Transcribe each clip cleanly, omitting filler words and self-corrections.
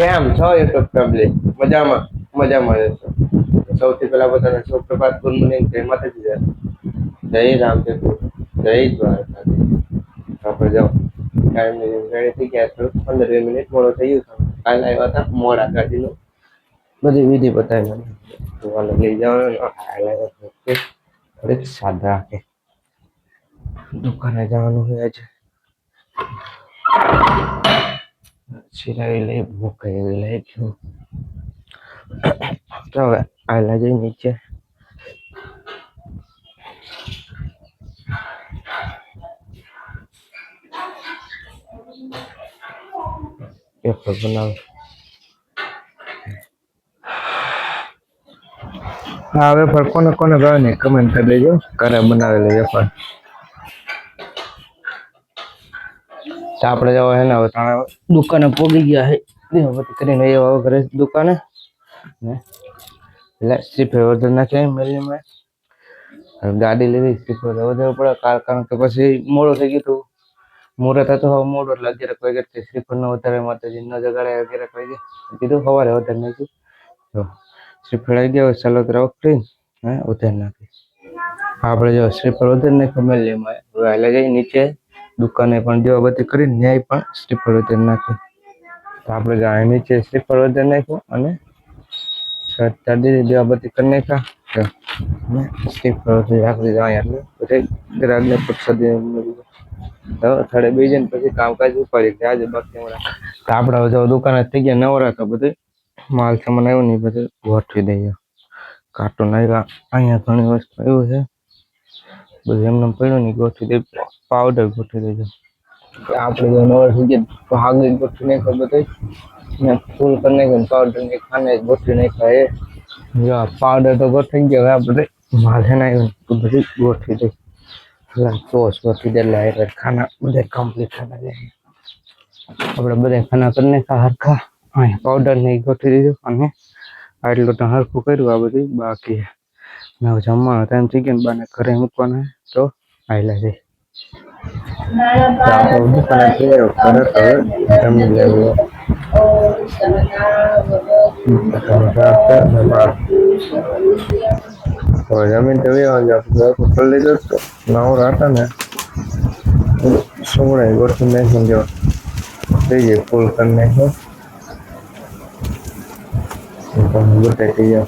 કેમ છો YouTube family? મજામાં મજામાં રહેશો. સૌથી પહેલા બધાને સુપ્રભાત, ગુડ મોર્નિંગ, જય માતાજી, જય રામદેવ, જય દ્વારકા. આપણે જાઓ ટાઈમ રેડી થઈ ગયા છો. 15-20 મિનિટ મોડો થઈ ગયો. કાલે આવ્યા હતા મોડા ગાડીનો બધી વિધિ બતાવી લઈ જવાનું થોડીક સાદા રાખે દુકાને જવાનું હોય આજે સિલાઈ લઈ ભૂખ લઈ ગયું તો હવે આયલા જઈ નીચે પેપર બનાવ હા વેફર કોને કોને ભાવે ને કમેન્ટ કરી દેજો ઘરે બનાવેલી વેફર આપણે જવા હે ને હવે દુકાને પોગી ગયા હે દેવપતિ કરીને એવા ઘરે દુકાને ને એટલે સ્ટીફે વધારે નાખે મેલીમાં ગાડી લેવી સ્ટીફે વધારે પડે કારણ કે પછી મોડું થઈ ગયું હતું મુહૂર્ત હતો હવે મોડું એટલે 11 વાગે શ્રીફળ નો વધારે માતાજી ન જગાડે 11 વાગે કીધું સવારે વધારે નાખ્યું તો શ્રીફળ આવી ગયા સલોતરા વખરી હે વધારે નાખી આપણે જો શ્રીફળ વધારે નાખ્યું મેલીમાં હવે હાલે જઈ નીચે દુકાને પણ દેવાબત્તી કરીને ન્યાય પણ શ્રીફળ વધારે નાખી તો આપણે જાય નીચે શ્રીફળ વધારે નાખ્યું અને દીદી દેવાબત્તી કરી નાખ્યા શ્રીફળ રાખી દીધા એટલે પછી ગ્રાહકને પ્રસાદી થોડે બે જણ પછી કામકાજ ઉપાડી ગયા આજે બાકી આપણે જો દુકાને થઈ ગયા નવરા તો બધું માલ સામાન આવ્યો ને બધું ગોઠવી દઈએ કાર્ટૂન આવ્યા અહીંયા ઘણી વસ્તુ આવ્યું છે બધું એમને પડ્યું ને ગોઠવી દે પાવડર ગોઠવી દેજો આપણે જો નવરા થઈ ગયા આગળ ગોઠવી નાખ્યો બધું ને ફૂલ કરી નાખ્યું પાવડર ને ખાને ગોઠવી નાખ્યા એ જો પાવડર તો ગોઠવી ગયો હવે આપણે માલ છે ને આવ્યું તો બધું ગોઠવી દઈ સોસ ગોઠવી દે એટલે ખાના બધા કમ્પ્લીટ ખાના જાય આપણે બધા ખાના કરી નાખ્યા હરખા અહીંયા પાવડર ને ગોઠવી દીધું અને આટલું તો હરખું કર્યું આ બધું બાકી હવે જમવાનો ટાઈમ થઈ ગયો ને બાને ઘરે મૂકવાના તો આયલા જઈ જમીન તો લીધો નવરા હતા ને સોળાય ગોઠવી નાખ્યું જો થઈ જાય ફૂલ કરી નાખ્યો બતાવી થઈ જાય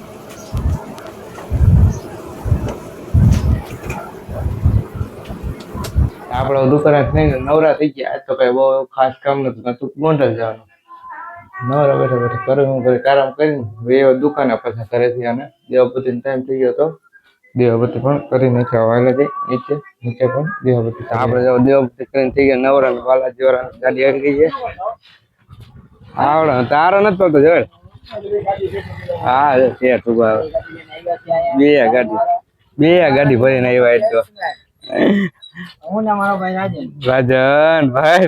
આપણે દુકાને નવરા થઈ ગયા તો કઈ બહુ ખાસ કામ નતું ગોંડલ જવાનું નવરા બેઠા બેઠા કરે હું ઘરે આરામ કરીને એ દુકાને પાછા ઘરેથી અને દેવાબત્તી ટાઈમ થઈ ગયો તો દેવાબત્તી પણ કરી નાખ્યા વાયલા જઈ નીચે પણ દેવાબત્તી આપણે જો દેવાબત્તી કરીને થઈ ગયા નવરા બાલાજી વાળા ગાડી આવી ગઈ છે આવડે તારો નથી પડતો જોડે હા છે તું બે ગાડી ભરીને આવ્યા એટલે રાજન ભાઈ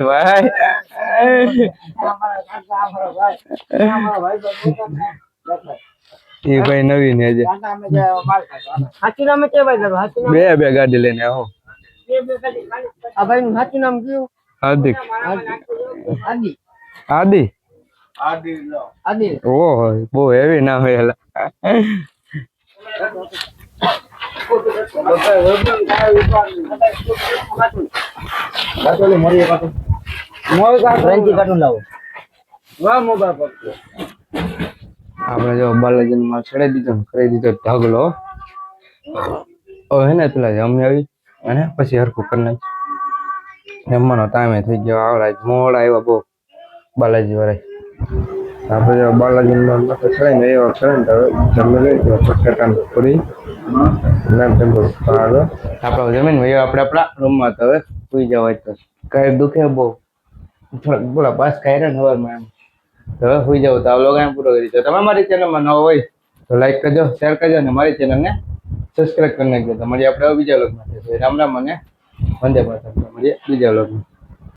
એ ભાઈ નવી ને બે ગાડી લઈને આવો હાર્દિક આદિ ઓહો બહુ હેવી ના હોય આપણે જો બાલાજી માં ચડાવી દીધો કરી દીધો ઢગલો હે ને પેલા જમી આવી અને પછી હરખું કરી નાખ જમવાનો ટાઈમે થઈ ગયો આવડા મોડા આવ્યા બહુ બાલાજી વાળા આપણે જો બાલાજી માથે ચડાવીને એવા ચડે ને જમી લઈ પટાટા પૂરી આપણે જમીન ભાઈ આપણે આપણા રૂમમાં તો હવે સુઈ જવાય તો કઈ દુખે બહુ થોડાક બોલા પાસ ખાઈ રહ્યા ને હવારમાં એમ તો હવે સુઈ જાવ તો આ લોકો એમ પૂરો કરી દો તમે મારી ચેનલમાં ન હોય તો લાઈક કરજો શેર કરજો અને મારી ચેનલને સબસ્ક્રાઈબ કરી નાખજો તો મળીએ આપણે બીજા લોકમાં રામ રામ અને વંદે માતરમ મળીએ બીજા લોકમાં